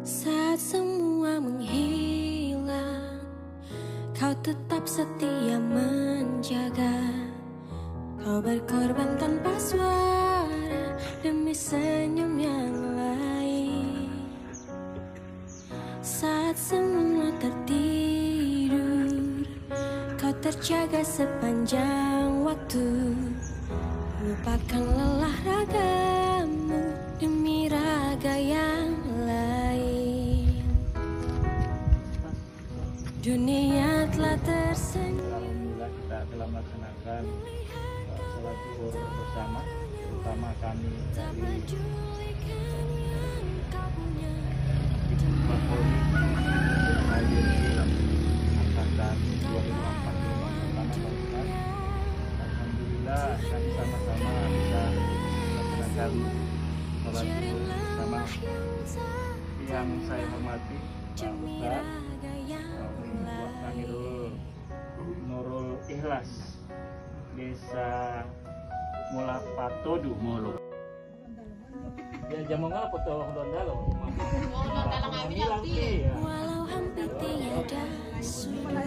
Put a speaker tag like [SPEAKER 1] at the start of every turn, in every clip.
[SPEAKER 1] Saat semua menghilang, kau tetap setia menjaga. Kau berkorban tanpa suara demi senyum yang lain. Saat semua tertidur, kau terjaga sepanjang waktu. Lupakan lelah ragamu demi raga yang lain. Dunia telah tersenyum.
[SPEAKER 2] Alhamdulillah kita telah melaksanakan sholat zuhur bersama, terutama kami dari Polri hadir di angkatan 2045 pertama barusan. Alhamdulillah kami sama-sama bisa melaksanakan sholat zuhur bersama. Yang saya hormati Pak Ustaz Nurul Ikhlas, Desa Mulapatodu Molo. Ya jamu ngapa foto Dondalo?
[SPEAKER 1] Walau hampir tiada suara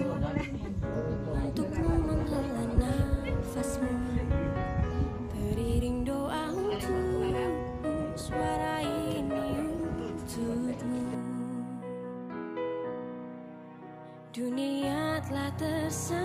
[SPEAKER 1] untukmu menghela nafasmu, beriring doa untukmu, suara ini untukmu. Dunia telah tersenyum.